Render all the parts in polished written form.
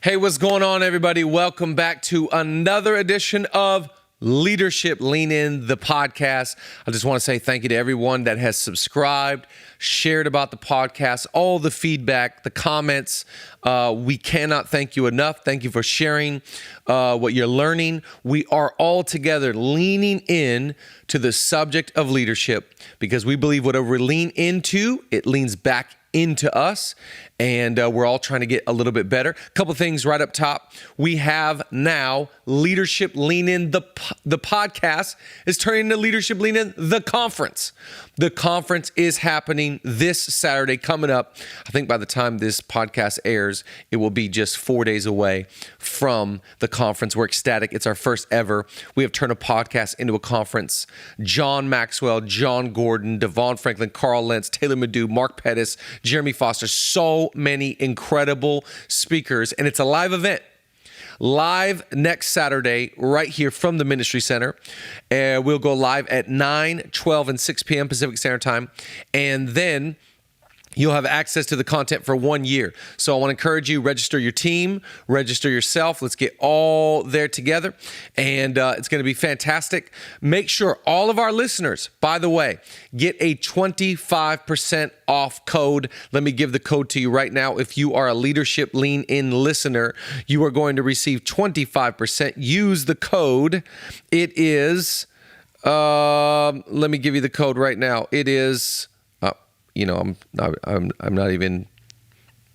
Hey, what's going on, everybody? Welcome back to another edition of Leadership Lean In, the podcast. I just want to say thank you to everyone that has subscribed, shared about the podcast, all the feedback, the comments. We cannot thank you enough. Thank you for sharing what you're learning. We are all together leaning in to the subject of leadership because we believe whatever we lean into, it leans back into us, and we're all trying to get a little bit better. A couple things right up top. We have now Leadership Lean In, the podcast is turning into Leadership Lean In, the conference. The conference is happening this Saturday coming up. I think by the time this podcast airs, it will be just 4 days away from the conference. We're ecstatic. It's our first ever. We have turned a podcast into a conference. John Maxwell, John Gordon, Devon Franklin, Carl Lentz, Taylor Madu, Mark Pettis, Jeremy Foster, so many incredible speakers, and it's a live event. Live next Saturday right here from the Ministry Center. We'll go live at 9, 12, and 6 p.m. Pacific Standard Time, and then you'll have access to the content for 1 year. So I want to encourage you, register your team, register yourself. Let's get all there together. And it's going to be fantastic. Make sure all of our listeners, by the way, get a 25% off code. Let me give the code to you right now. If you are a Leadership Lean In listener, you are going to receive 25%. Use the code. It is, let me give you the code right now. It is... I'm not even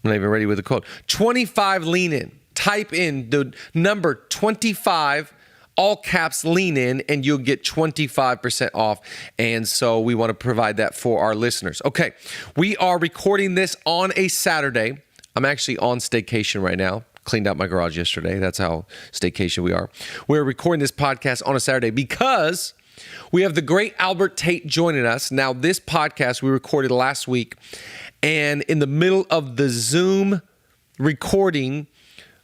ready with the code. 25 lean in. Type in the number 25, all caps lean in, and you'll get 25% off. And so we want to provide that for our listeners. Okay, we are recording this on a Saturday. I'm actually on staycation right now. Cleaned out my garage yesterday. That's how staycation we are. We're recording this podcast on a Saturday because we have the great Albert Tate joining us. Now, this podcast we recorded last week, and in the middle of the Zoom recording,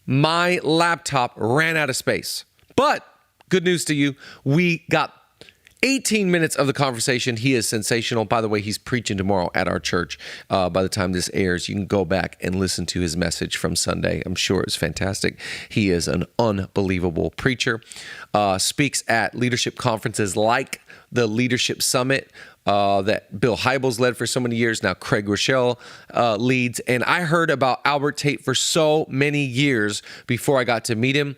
my laptop ran out of space. But good news to you, we got 18 minutes of the conversation. He is sensational. By the way, he's preaching tomorrow at our church. By the time this airs, you can go back and listen to his message from Sunday. I'm sure it was fantastic. He is an unbelievable preacher. Speaks at leadership conferences like the Leadership Summit that Bill Hybels led for so many years. Now Craig Rochelle leads. And I heard about Albert Tate for so many years before I got to meet him.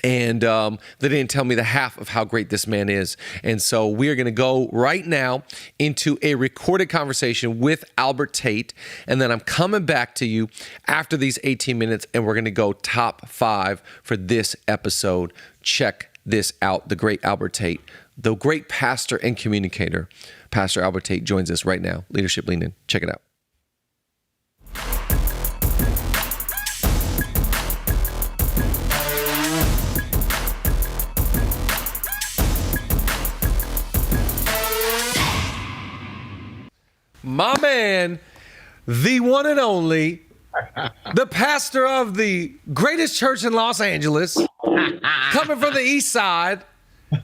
And they didn't tell me the half of how great this man is. And so we are going to go right now into a recorded conversation with Albert Tate. And then I'm coming back to you after these 18 minutes, and we're going to go top 5 for this episode. Check this out. The great Albert Tate, the great pastor and communicator, Pastor Albert Tate joins us right now. Leadership Lean In. Check it out. My man, the one and only, the pastor of the greatest church in Los Angeles, coming from the east side.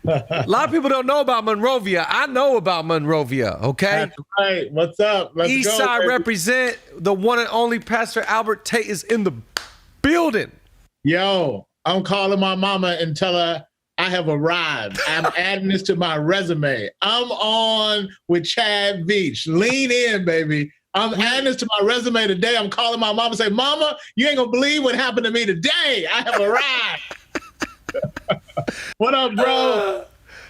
A lot of people don't know about Monrovia. I know about Monrovia, okay? That's right. What's up? Let's East go, side baby. represent. The one and only Pastor Albert Tate is in the building. Yo, I'm calling my mama and tell her I have arrived. I'm adding this to my resume. I'm on with Chad Beach. Lean in, baby. I'm adding this to my resume today. I'm calling my mama and say, Mama, you ain't gonna believe what happened to me today. I have arrived. What up, bro?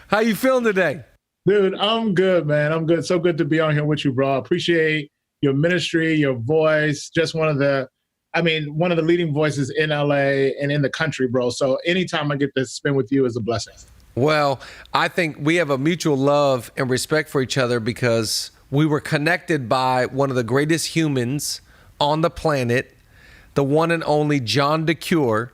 How you feeling today? Dude, I'm good, man. I'm good. So good to be on here with you, bro. I appreciate your ministry, your voice, just one of the leading voices in LA and in the country, bro. So anytime I get to spend with you is a blessing. Well, I think we have a mutual love and respect for each other because we were connected by one of the greatest humans on the planet, the one and only John DeCure.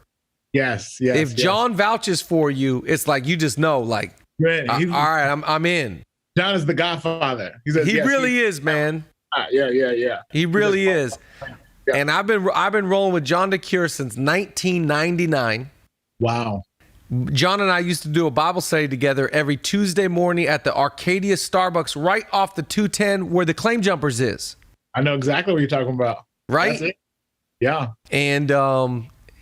Yes. If John vouches for you, it's like you just know, like, Man, all right, I'm in. John is the Godfather. He really is, man. Yeah. He really is. Yeah. And I've been rolling with John DeCure since 1999. Wow. John and I used to do a Bible study together every Tuesday morning at the Arcadia Starbucks right off the 210 where the Claim Jumpers is. I know exactly what you're talking about. Right? That's it. Yeah. And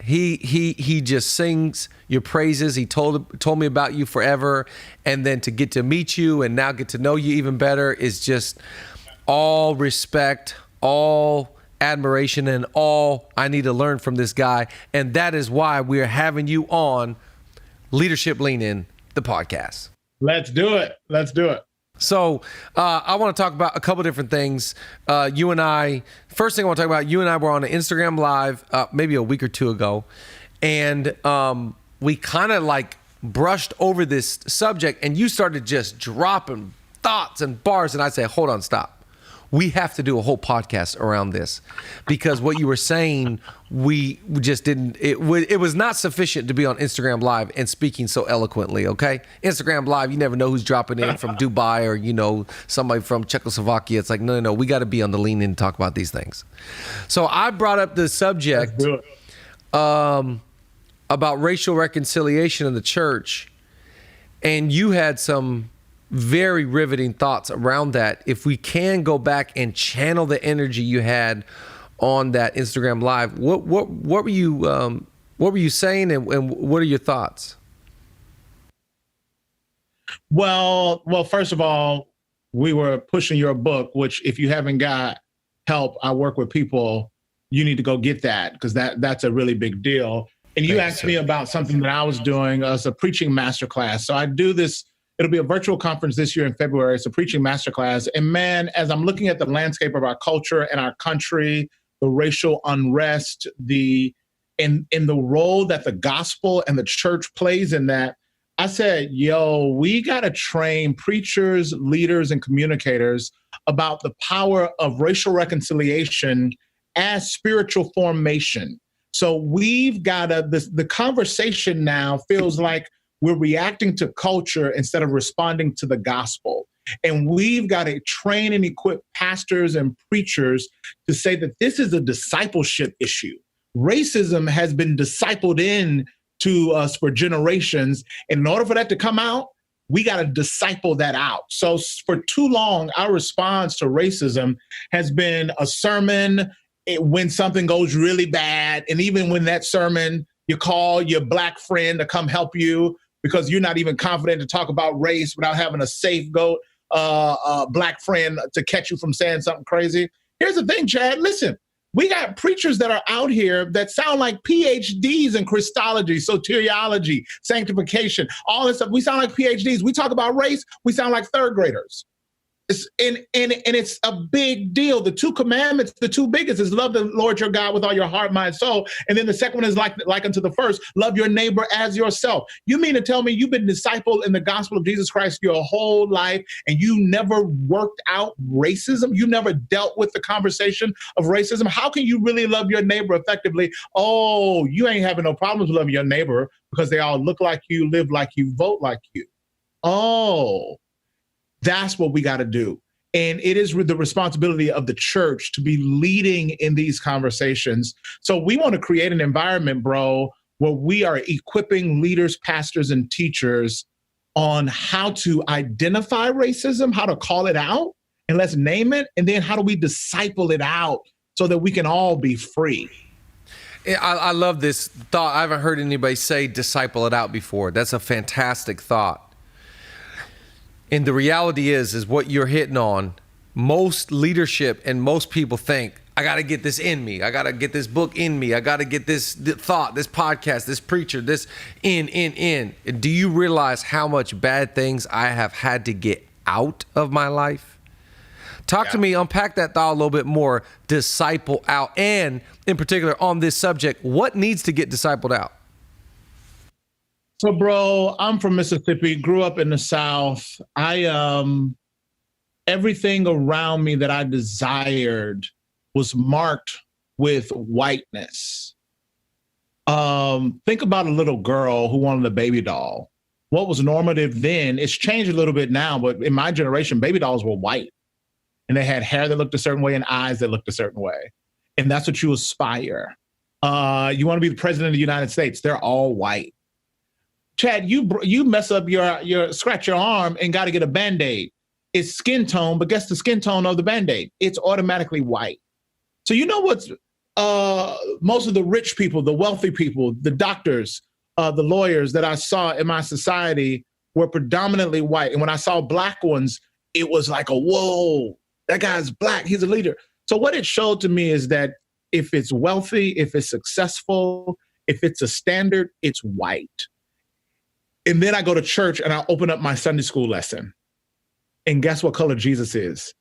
He just sings your praises. He told me about you forever, and then to get to meet you and now get to know you even better is just all respect, all admiration, and all I need to learn from this guy. And that is why we are having you on Leadership Lean In, the podcast. Let's do it. Let's do it. So I want to talk about a couple different things. You and I, first thing I want to talk about, you and I were on an Instagram Live maybe a week or two ago, and we kind of like brushed over this subject, and you started just dropping thoughts and bars, and I said, hold on, stop. We have to do a whole podcast around this, because what you were saying, we just didn't, it was not sufficient to be on Instagram Live and speaking so eloquently, okay? Instagram Live, you never know who's dropping in from Dubai or, you know, somebody from Czechoslovakia. It's like, no, we got to be on the lean in and talk about these things. So I brought up the subject about racial reconciliation in the church, and you had some very riveting thoughts around that. If we can go back and channel the energy you had on that Instagram Live, what were you saying, and what are your thoughts? Well, first of all, we were pushing your book, which if you haven't got help, I work with people, you need to go get that, because that's a really big deal. And you asked me about something that I was doing as a preaching masterclass. So I do this. It'll be a virtual conference this year in February. It's a preaching masterclass. And man, as I'm looking at the landscape of our culture and our country, the racial unrest, in the role that the gospel and the church plays in that, I said, we got to train preachers, leaders, and communicators about the power of racial reconciliation as spiritual formation. So we've got the conversation now feels like we're reacting to culture instead of responding to the gospel. And we've got to train and equip pastors and preachers to say that this is a discipleship issue. Racism has been discipled in to us for generations. And in order for that to come out, we got to disciple that out. So for too long, our response to racism has been a sermon when something goes really bad. And even when that sermon, you call your black friend to come help you, because you're not even confident to talk about race without having a scapegoat black friend to catch you from saying something crazy. Here's the thing, Chad. Listen, we got preachers that are out here that sound like PhDs in Christology, soteriology, sanctification, all this stuff. We sound like PhDs. We talk about race. We sound like third graders. And it's a big deal. The two commandments, the two biggest, is love the Lord your God with all your heart, mind, soul. And then the second one is like unto the first, love your neighbor as yourself. You mean to tell me you've been discipled in the gospel of Jesus Christ your whole life and you never worked out racism? You never dealt with the conversation of racism? How can you really love your neighbor effectively? Oh, you ain't having no problems loving your neighbor because they all look like you, live like you, vote like you. Oh, that's what we got to do. And it is the responsibility of the church to be leading in these conversations. So we want to create an environment, bro, where we are equipping leaders, pastors, and teachers on how to identify racism, how to call it out, and let's name it. And then how do we disciple it out so that we can all be free? I love this thought. I haven't heard anybody say disciple it out before. That's a fantastic thought. And the reality is what you're hitting on. Most leadership and most people think, I got to get this in me. I got to get this book in me. I got to get this thought, this podcast, this preacher, this in. Do you realize how much bad things I have had to get out of my life? Talk to me, unpack that thought a little bit more, disciple out. And in particular on this subject, what needs to get discipled out? So, bro, I'm from Mississippi, grew up in the South. Everything around me that I desired was marked with whiteness. Think about a little girl who wanted a baby doll. What was normative then, it's changed a little bit now, but in my generation, baby dolls were white. And they had hair that looked a certain way and eyes that looked a certain way. And that's what you aspire. You want to be the president of the United States, they're all white. Chad, you mess up your scratch your arm and got to get a Band-Aid. It's skin tone, but guess the skin tone of the Band-Aid? It's automatically white. So you know what's most of the rich people, the wealthy people, the doctors, the lawyers that I saw in my society were predominantly white. And when I saw black ones, it was like whoa, that guy's black, he's a leader. So what it showed to me is that if it's wealthy, if it's successful, if it's a standard, it's white. And then I go to church and I open up my Sunday school lesson. And guess what color Jesus is?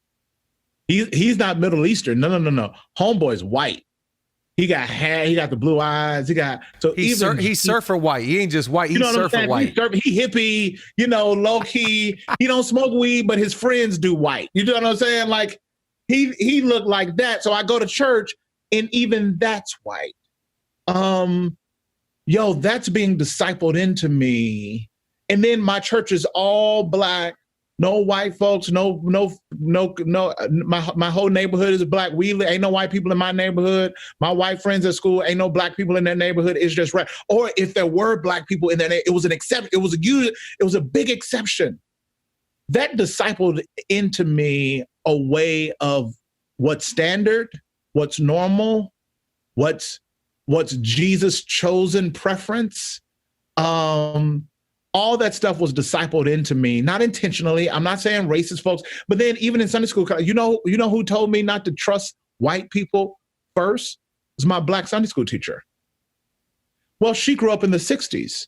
He's not Middle Eastern. No. Homeboy's white. He got hair. He got the blue eyes. He's surfer white. He ain't just white. He's surfer white. He hippie. Low key. He don't smoke weed, but his friends do white. You know what I'm saying? Like he looked like that. So I go to church, and even that's white. That's being discipled into me. And then my church is all black. No white folks, no. My whole neighborhood is black. Ain't no white people in my neighborhood. My white friends at school, ain't no black people in their neighborhood. It's just right. Or if there were black people in there, it was an exception. It was a big exception. That discipled into me a way of what's standard, what's normal, what's Jesus' chosen preference. All that stuff was discipled into me, not intentionally. I'm not saying racist folks, but then even in Sunday school, you know who told me not to trust white people first? It was my black Sunday school teacher. Well, she grew up in the 60s,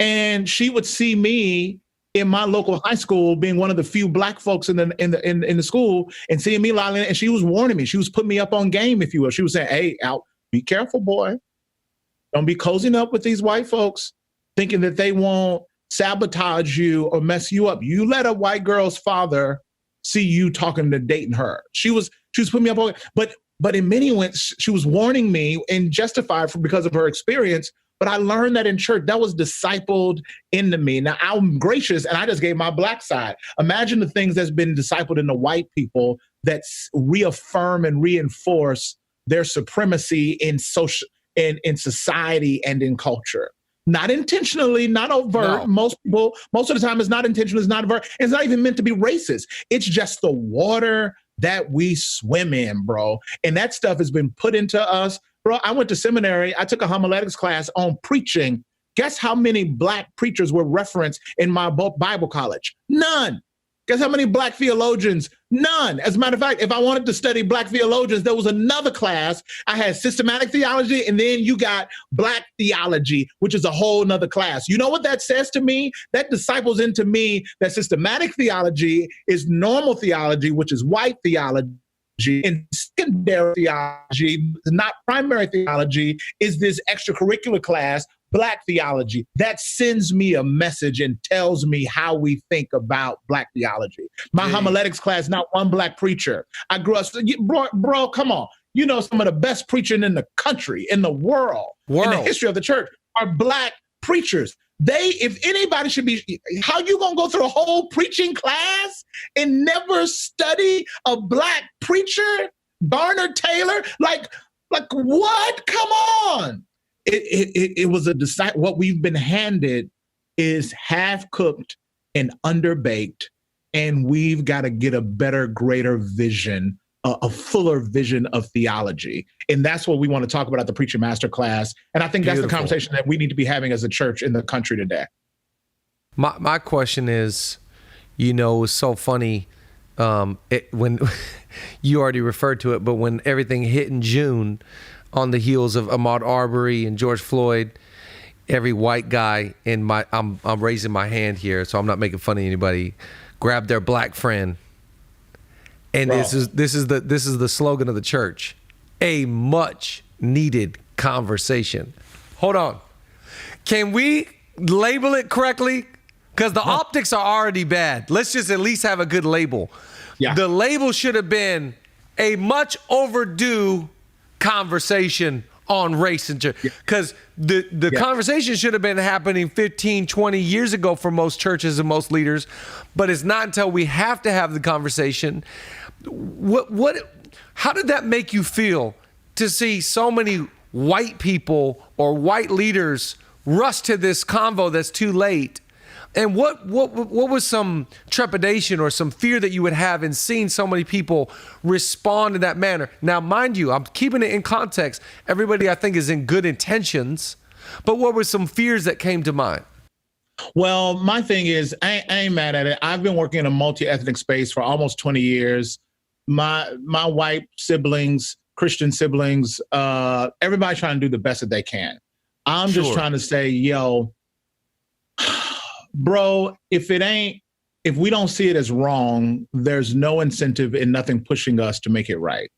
and she would see me in my local high school being one of the few black folks in the school and seeing me lying, and she was warning me. She was putting me up on game, if you will. She was saying, "Hey, Al, be careful, boy. Don't be cozying up with these white folks, thinking that they won't sabotage you or mess you up. You let a white girl's father see you talking to dating her." She was putting me up on, but in many ways she was warning me and justified because of her experience. But I learned that in church, that was discipled into me. Now I'm gracious, and I just gave my black side. Imagine the things that's been discipled into white people that reaffirm and reinforce their supremacy in society and in culture. Not intentionally, not overt. No. Most of the time, it's not intentional, it's not overt. It's not even meant to be racist. It's just the water that we swim in, bro. And that stuff has been put into us. Bro, I went to seminary. I took a homiletics class on preaching. Guess how many black preachers were referenced in my Bible college? None. Guess how many black theologians? None. As a matter of fact, if I wanted to study black theologians, there was another class. I had systematic theology, and then you got black theology, which is a whole nother class. You know what that says to me? That disciples into me that systematic theology is normal theology, which is white theology, and secondary theology, not primary theology, is this extracurricular class, black theology. That sends me a message and tells me how we think about black theology. My homiletics class, not one black preacher. I grew up, bro, come on. Some of the best preaching in the country, in the world, in the history of the church are black preachers. If anybody should be, how you gonna go through a whole preaching class and never study a black preacher? Garner Taylor? Like what? Come on. It was what we've been handed is half cooked and underbaked, and we've got to get a better, greater vision, a fuller vision of theology. And that's what we want to talk about at the Preacher Masterclass. And I think that's the conversation that we need to be having as a church in the country today. My question is, it's so funny when you already referred to it, but when everything hit in June, on the heels of Ahmaud Arbery and George Floyd, every white guy I'm raising my hand here, so I'm not making fun of anybody, grabbed their black friend. And this is the slogan of the church: a much needed conversation. Hold on. Can we label it correctly? Because the optics are already bad. Let's just at least have a good label. Yeah. The label should have been a much overdue conversation on race and because the conversation should have been happening 15, 20 years ago for most churches and most leaders, but it's not until we have to have the conversation. How did that make you feel to see so many white people or white leaders rush to this convo that's too late, And what was some trepidation or some fear that you would have in seeing so many people respond in that manner? Now, mind you, I'm keeping it in context. Everybody, I think, is in good intentions, but what were some fears that came to mind? Well, my thing is, I ain't mad at it. I've been working in a multi-ethnic space for almost 20 years. My white siblings, Christian siblings, everybody trying to do the best that they can. I'm just trying to say, yo, bro, if we don't see it as wrong, there's no incentive and nothing pushing us to make it right.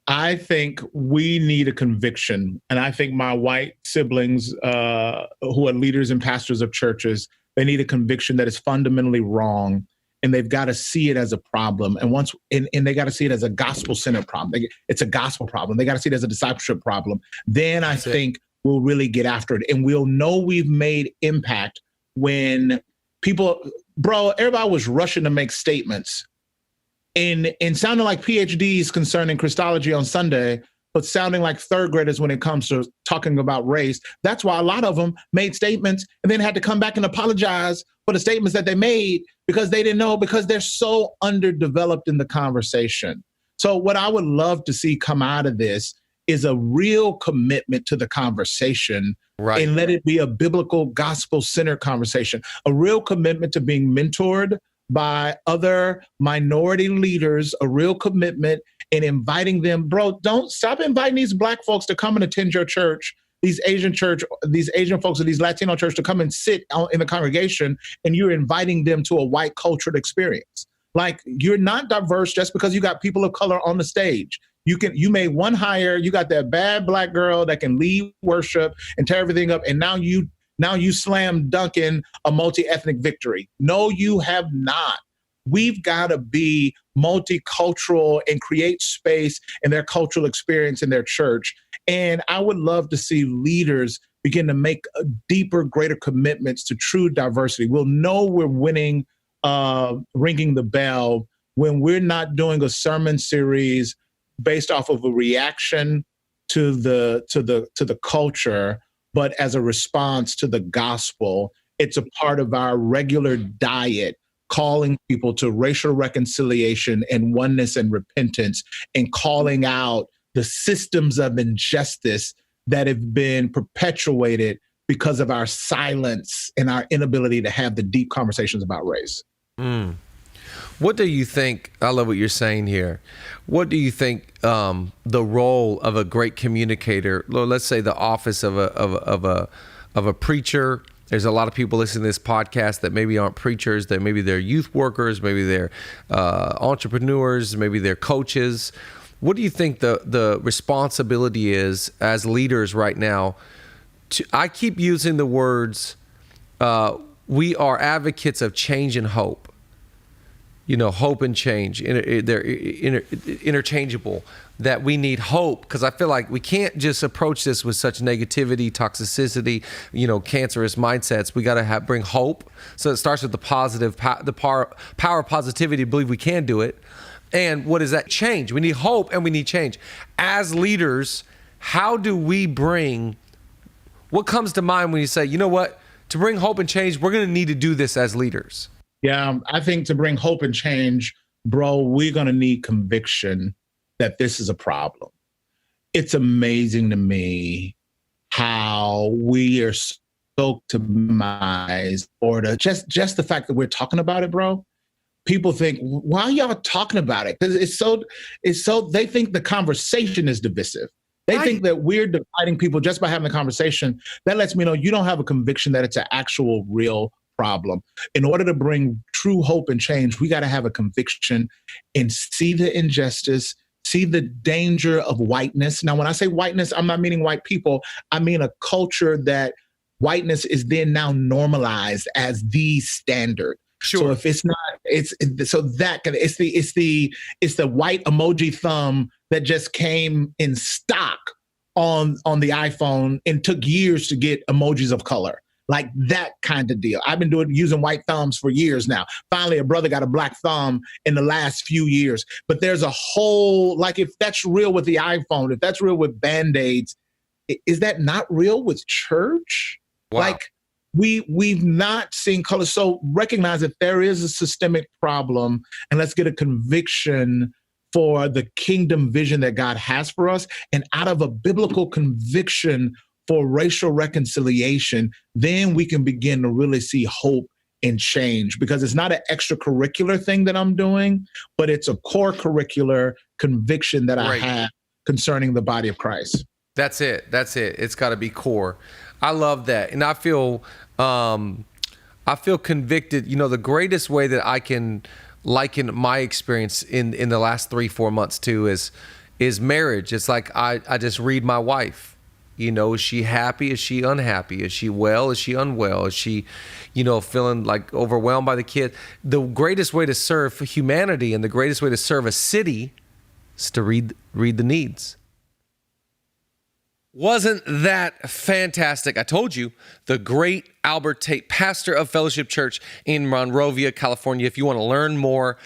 I think we need a conviction. And I think my white siblings who are leaders and pastors of churches, they need a conviction that is fundamentally wrong. And they've got to see it as a problem. And they got to see it as a gospel-centered problem. It's a gospel problem. They got to see it as a discipleship problem. Then I think we'll really get after it. And we'll know we've made impact when people, bro, everybody was rushing to make statements and sounding like PhDs concerning Christology on Sunday, but sounding like third graders when it comes to talking about race. That's why a lot of them made statements and then had to come back and apologize for the statements that they made because they didn't know, because they're so underdeveloped in the conversation. So what I would love to see come out of this is a real commitment to the conversation, right, and let it be a biblical, gospel-centered conversation, a real commitment to being mentored by other minority leaders, a real commitment in inviting them. Bro, don't stop inviting these Black folks to come and attend your church, these Asian folks or these Latino church to come and sit in the congregation, and you're inviting them to a white cultural experience. Like, you're not diverse just because you got people of color on the stage. You made one hire, you got that bad Black girl that can lead worship and tear everything up, and now you slam dunking a multi-ethnic victory. No, you have not. We've got to be multicultural and create space in their cultural experience in their church. And I would love to see leaders begin to make deeper, greater commitments to true diversity. We'll know we're winning, ringing the bell, when we're not doing a sermon series based off of a reaction to the culture, but as a response to the gospel. It's a part of our regular diet, calling people to racial reconciliation and oneness and repentance, and calling out the systems of injustice that have been perpetuated because of our silence and our inability to have the deep conversations about race. What do you think? I love what you're saying here. What do you think the role of a great communicator? Let's say the office of a preacher. There's a lot of people listening to this podcast that maybe aren't preachers. That maybe they're youth workers, maybe they're entrepreneurs, maybe they're coaches. What do you think the responsibility is as leaders right now? I keep using the words. We are advocates of change and hope. You know, hope and change, they're interchangeable, that we need hope, because I feel like we can't just approach this with such negativity, toxicity, cancerous mindsets. We got to bring hope. So it starts with the positive, the power of positivity to believe we can do it. And what is that? Change. We need hope and we need change. As leaders, how do we bring, what comes to mind when you say, you know what, to bring hope and change, we're going to need to do this as leaders? Yeah, I think to bring hope and change, bro, we're going to need conviction that this is a problem. It's amazing to me how we are so to minimize or to just the fact that we're talking about it, bro. People think, why are y'all talking about it? Because it's so they think the conversation is divisive. They think that we're dividing people just by having the conversation. That lets me know you don't have a conviction that it's an actual real problem. In order to bring true hope and change, we got to have a conviction and see the injustice, see the danger of whiteness. Now, when I say whiteness, I'm not meaning white people. I mean a culture that whiteness is then now normalized as the standard. Sure. So if it's not, it's the white emoji thumb that just came in stock on the iPhone and took years to get emojis of color. Like that kind of deal. I've been using white thumbs for years now. Finally, a brother got a black thumb in the last few years. But there's a whole, like, if that's real with the iPhone, if that's real with Band-Aids, is that not real with church? Wow. Like, we've not seen color. So recognize that there is a systemic problem, and let's get a conviction for the kingdom vision that God has for us. And out of a biblical conviction for racial reconciliation, then we can begin to really see hope and change, because it's not an extracurricular thing that I'm doing, but it's a core curricular conviction that I have concerning the body of Christ. That's it. It's got to be core. I love that. And I feel convicted. You know, the greatest way that I can liken my experience in the last 3-4 months too is marriage. It's like I just read my wife. You know, is she happy? Is she unhappy? Is she well? Is she unwell? Is she, feeling like overwhelmed by the kid? The greatest way to serve humanity and the greatest way to serve a city is to read the needs. Wasn't that fantastic? I told you, the great Albert Tate, pastor of Fellowship Church in Monrovia, California. If you want to learn more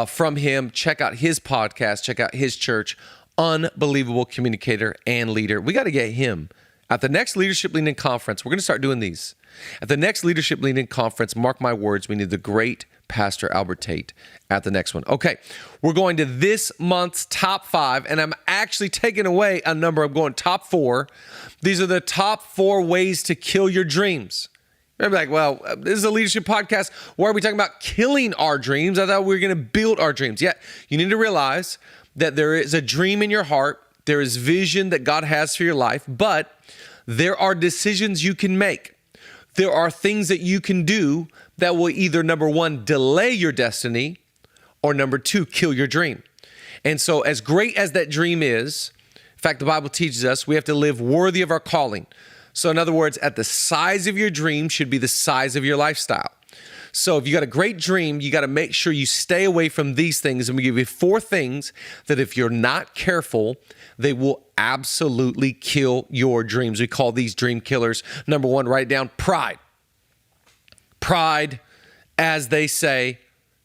from him, check out his podcast, check out his church. Unbelievable communicator and leader. We got to get him at the next Leadership Lean In Conference. We're going to start doing these. At the next Leadership Lean In Conference, mark my words, we need the great Pastor Albert Tate at the next one. Okay, we're going to this month's top 5, and I'm actually taking away a number. I'm going top 4. These are the top 4 ways to kill your dreams. You're like, well, this is a leadership podcast. Why are we talking about killing our dreams? I thought we were going to build our dreams. Yeah, you need to realize that there is a dream in your heart. There is vision that God has for your life, but there are decisions you can make. There are things that you can do that will either, number 1, delay your destiny, or number 2, kill your dream. And so as great as that dream is, in fact, the Bible teaches us we have to live worthy of our calling. So in other words, at the size of your dream should be the size of your lifestyle. So if you got a great dream, you got to make sure you stay away from these things. And we give you 4 things that if you're not careful, they will absolutely kill your dreams. We call these dream killers. Number 1, write down pride. Pride, as they say,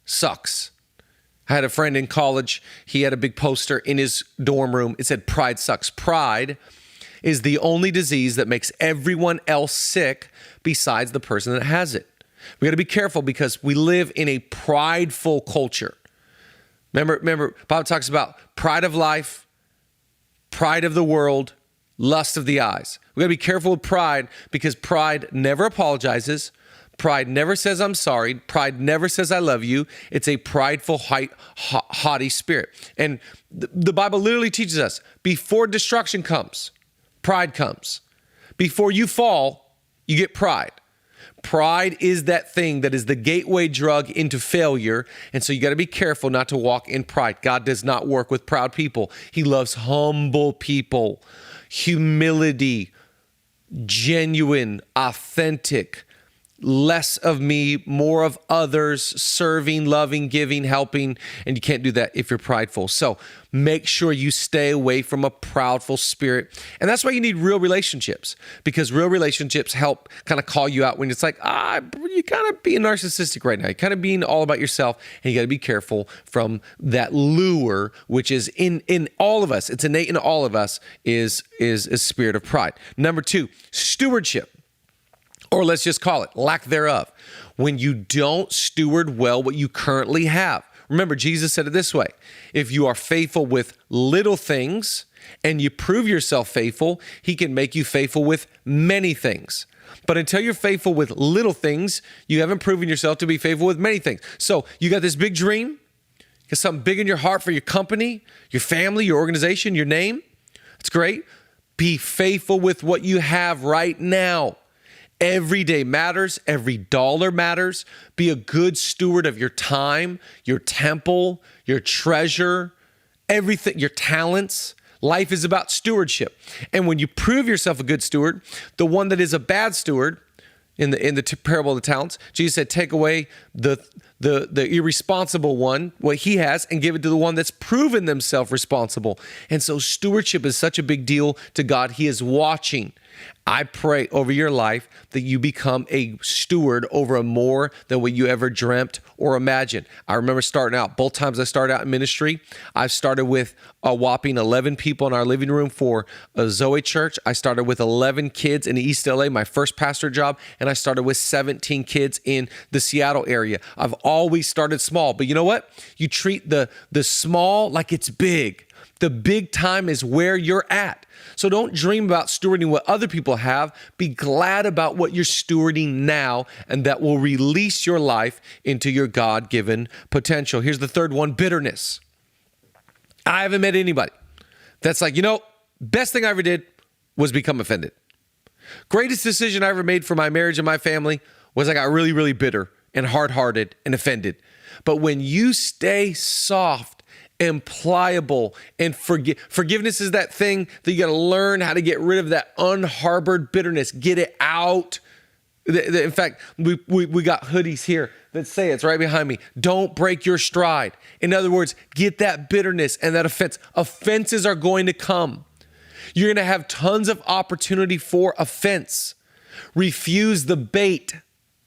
sucks. I had a friend in college. He had a big poster in his dorm room. It said, pride sucks. Pride is the only disease that makes everyone else sick besides the person that has it. We got to be careful because we live in a prideful culture. Remember, Bible talks about pride of life, pride of the world, lust of the eyes. We got to be careful with pride because pride never apologizes. Pride never says, I'm sorry. Pride never says, I love you. It's a prideful, haughty spirit. And the Bible literally teaches us before destruction comes, pride comes. Before you fall, you get pride. Pride is that thing that is the gateway drug into failure. And so you got to be careful not to walk in pride. God does not work with proud people. He loves humble people, humility, genuine, authentic, less of me, more of others, serving, loving, giving, helping. And you can't do that if you're prideful. So make sure you stay away from a proudful spirit. And that's why you need real relationships, because real relationships help kind of call you out when it's like, you're kind of being narcissistic right now. You're kind of being all about yourself, and you got to be careful from that lure, which is in all of us. It's innate in all of us is a spirit of pride. Number 2, stewardship. Or let's just call it lack thereof. When you don't steward well what you currently have. Remember, Jesus said it this way: if you are faithful with little things and you prove yourself faithful, he can make you faithful with many things. But until you're faithful with little things, you haven't proven yourself to be faithful with many things. So you got this big dream, you got something big in your heart for your company, your family, your organization, your name. It's great. Be faithful with what you have right now. Every day matters. Every dollar matters. Be a good steward of your time, your temple, your treasure, everything, your talents. Life is about stewardship. And when you prove yourself a good steward, the one that is a bad steward, in the parable of the talents, Jesus said, take away the the irresponsible one, what he has, and give it to the one that's proven themselves responsible. And so stewardship is such a big deal to God. He is watching. I pray over your life that you become a steward over more than what you ever dreamt or imagined. I remember starting out, both times I started out in ministry, I started with a whopping 11 people in our living room for a Zoe church. I started with 11 kids in East LA, my first pastor job, and I started with 17 kids in the Seattle area. I've always started small, but you know what? You treat the small like it's big. The big time is where you're at. So don't dream about stewarding what other people have. Be glad about what you're stewarding now, and that will release your life into your God-given potential. Here's the third one, bitterness. I haven't met anybody that's like, best thing I ever did was become offended. Greatest decision I ever made for my marriage and my family was I got really, really bitter and hard-hearted and offended. But when you stay soft and pliable and forgiveness is that thing that you got to learn how to get rid of, that unharbored bitterness. Get it out. In fact, we got hoodies here that say, it's right behind me, don't break your stride. In other words, get that bitterness and that offense. Offenses are going to come. You're going to have tons of opportunity for offense. Refuse the bait.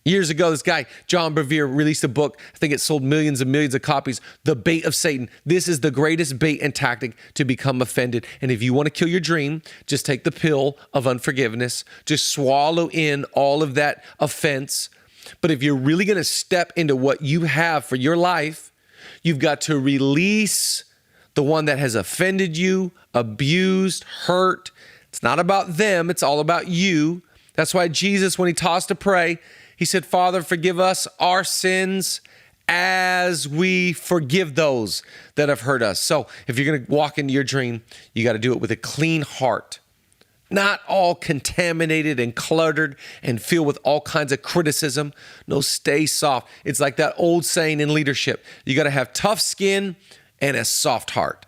Years ago, this guy, John Bevere, released a book. I think it sold millions and millions of copies. The Bait of Satan. This is the greatest bait and tactic to become offended. And if you want to kill your dream, just take the pill of unforgiveness. Just swallow in all of that offense. But if you're really going to step into what you have for your life, you've got to release the one that has offended you, abused, hurt. It's not about them. It's all about you. That's why Jesus, when he taught us to pray, he said, Father, forgive us our sins as we forgive those that have hurt us. So if you're going to walk into your dream, you got to do it with a clean heart, not all contaminated and cluttered and filled with all kinds of criticism. No, stay soft. It's like that old saying in leadership. You got to have tough skin and a soft heart.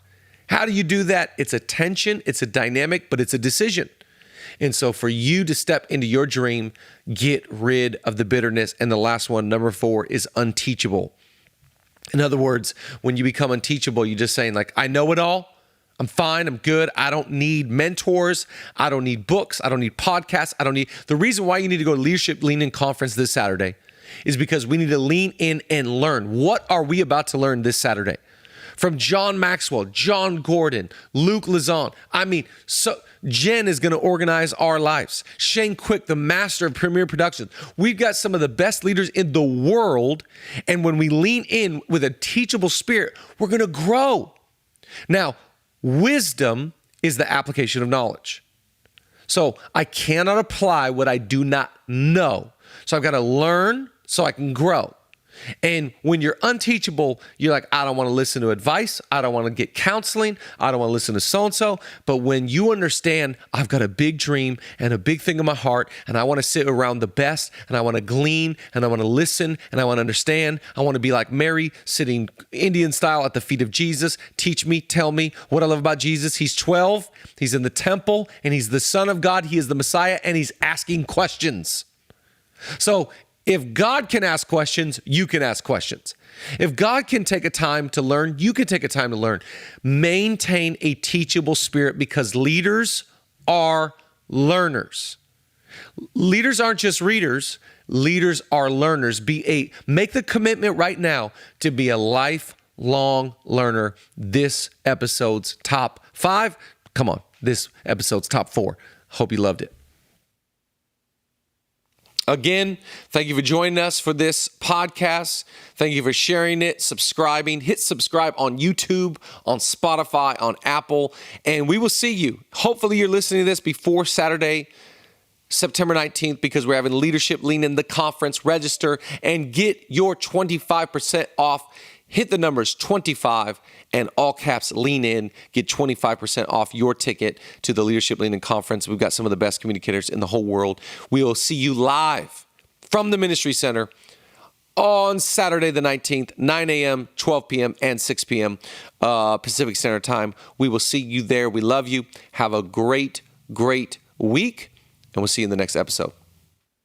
How do you do that? It's a tension, it's a dynamic, but it's a decision. And so for you to step into your dream, get rid of the bitterness. And the last one, number 4, is unteachable. In other words, when you become unteachable, you're just saying like, I know it all. I'm fine. I'm good. I don't need mentors. I don't need books. I don't need podcasts. The reason why you need to go to Leadership Lean In Conference this Saturday is because we need to lean in and learn. What are we about to learn this Saturday? From John Maxwell, John Gordon, Luke Lazon. Jen is going to organize our lives. Shane Quick, the master of Premier Productions. We've got some of the best leaders in the world. And when we lean in with a teachable spirit, we're going to grow. Now, wisdom is the application of knowledge. So I cannot apply what I do not know. So I've got to learn so I can grow. And when you're unteachable, you're like, I don't want to listen to advice. I don't want to get counseling. I don't want to listen to so-and-so. But when you understand, I've got a big dream and a big thing in my heart, and I want to sit around the best, and I want to glean, and I want to listen, and I want to understand. I want to be like Mary, sitting Indian style at the feet of Jesus. Teach me, tell me what I love about Jesus. He's 12. He's in the temple, and he's the Son of God. He is the Messiah, and he's asking questions. So if God can ask questions, you can ask questions. If God can take a time to learn, you can take a time to learn. Maintain a teachable spirit because leaders are learners. Leaders aren't just readers. Leaders are learners. Make the commitment right now to be a lifelong learner. This episode's top 5. Come on, this episode's top 4. Hope you loved it. Again, thank you for joining us for this podcast. Thank you for sharing it, subscribing. Hit subscribe on YouTube, on Spotify, on Apple, and we will see you. Hopefully you're listening to this before Saturday, September 19th, because we're having Leadership Lean In the conference. Register and get your 25% off. Hit the numbers 25 and all caps lean in. Get 25% off your ticket to the Leadership Lean In Conference. We've got some of the best communicators in the whole world. We will see you live from the Ministry Center on Saturday the 19th, 9 a.m., 12 p.m., and 6 p.m. Pacific Standard Time. We will see you there. We love you. Have a great, great week, and we'll see you in the next episode.